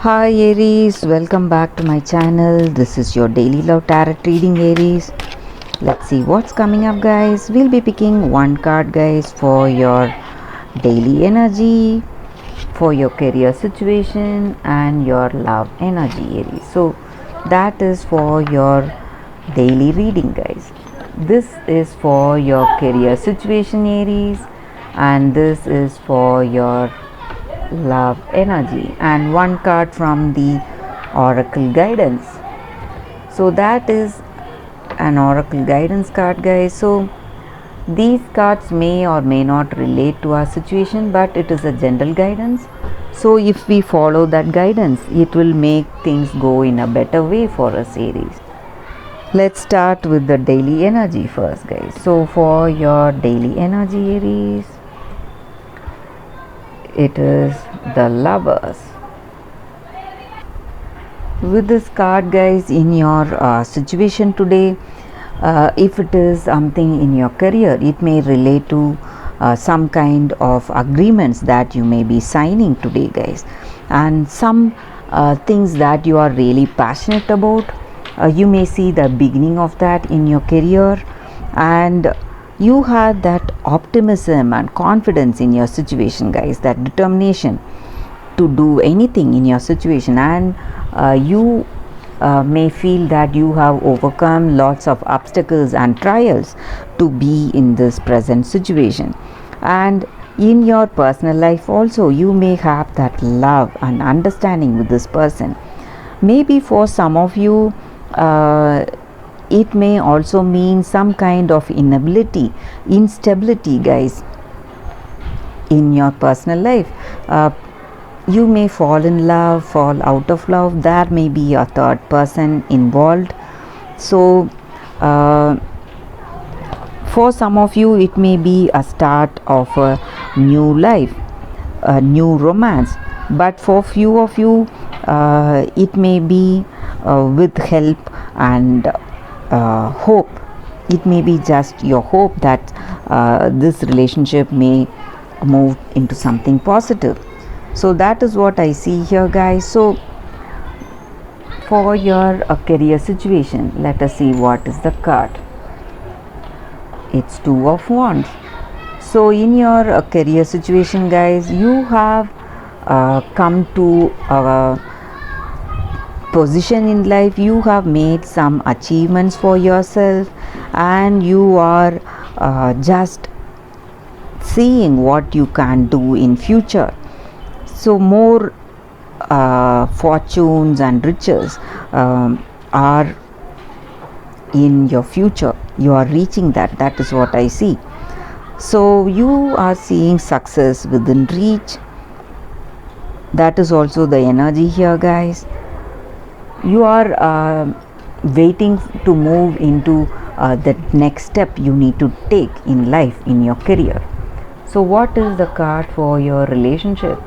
Hi Aries, welcome back to my channel. This is your daily love tarot reading, Aries. Let's see what's coming up, guys. We'll be picking one card, guys, for your daily energy, for your career situation, and your love energy, Aries. So that is for your daily reading, guys. This is for your career situation, Aries, and this is for your love energy, and one card from the oracle guidance. So that is an oracle guidance card, guys. So these cards may or may not relate to our situation, but it is a general guidance. So if we follow that guidance, it will make things go in a better way for us, Aries. Let's start with the daily energy first, guys. So for your daily energy, Aries, it is the Lovers. With this card, guys, in your situation today, if it is something in your career, it may relate to some kind of agreements that you may be signing today, guys, and some things that you are really passionate about. You may see the beginning of that in your career, and you had that optimism and confidence in your situation, guys, that determination to do anything in your situation, and you may feel that you have overcome lots of obstacles and trials to be in this present situation. And in your personal life also, you may have that love and understanding with this person. Maybe for some of you, it may also mean some kind of instability, guys, in your personal life. You may fall in love, fall out of love. There may be a third person involved. So for some of you, it may be a start of a new life, a new romance. But for few of you, it may be with help and hope. It may be just your hope that this relationship may move into something positive. So that is what I see here, guys. So for your career situation, let us see what is the card. It's Two of Wands. So in your career situation, guys, you have come to a position in life. You have made some achievements for yourself, and you are just seeing what you can do in future. So more fortunes and riches are in your future. You are reaching that. That is what I see. So you are seeing success within reach. That is also the energy here, guys. You are waiting to move into the next step you need to take in life, in your career. So what is the card for your relationship?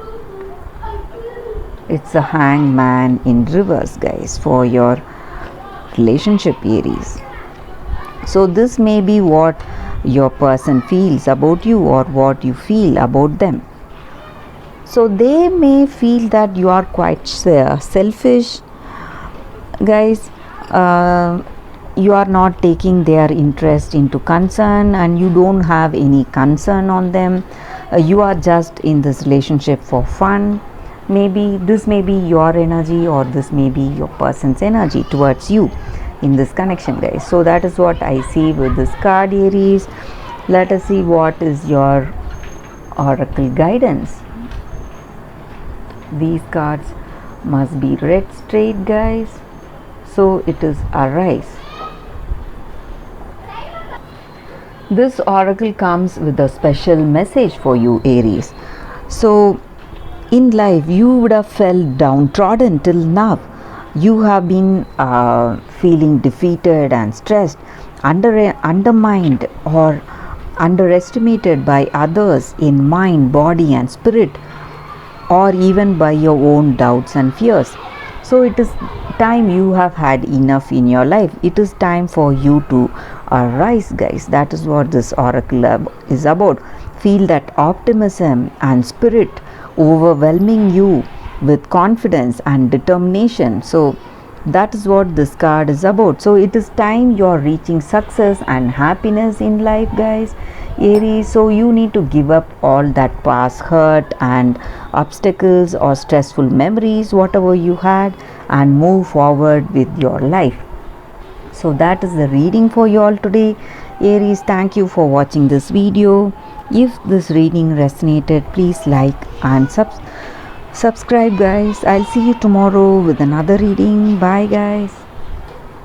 It's a Hangman in reverse, guys, for your relationship, Aries. So this may be what your person feels about you or what you feel about them. So they may feel that you are quite selfish, guys. You are not taking their interest into concern, and you don't have any concern on them. You are just in this relationship for fun. Maybe this may be your energy, or this may be your person's energy towards you in this connection, guys. So that is what I see with this card, Aries. Let us see what is your oracle guidance. These cards must be read straight, guys. So it is Arise. This oracle comes with a special message for you, Aries. So in life, you would have felt downtrodden till now. You have been feeling defeated and stressed, undermined or underestimated by others in mind, body and spirit, or even by your own doubts and fears. So it is time. You have had enough in your life. It is time for you to arise, guys. That is what this oracle is about. Feel that optimism and spirit overwhelming you with confidence and determination. So that is what this card is about. So it is time you're reaching success and happiness in life, guys, Aries. So you need to give up all that past hurt and obstacles or stressful memories, whatever you had, and move forward with your life. So that is the reading for you all today, Aries. Thank you for watching this video. If this reading resonated, please like and subscribe, guys. I'll see you tomorrow with another reading. Bye, guys.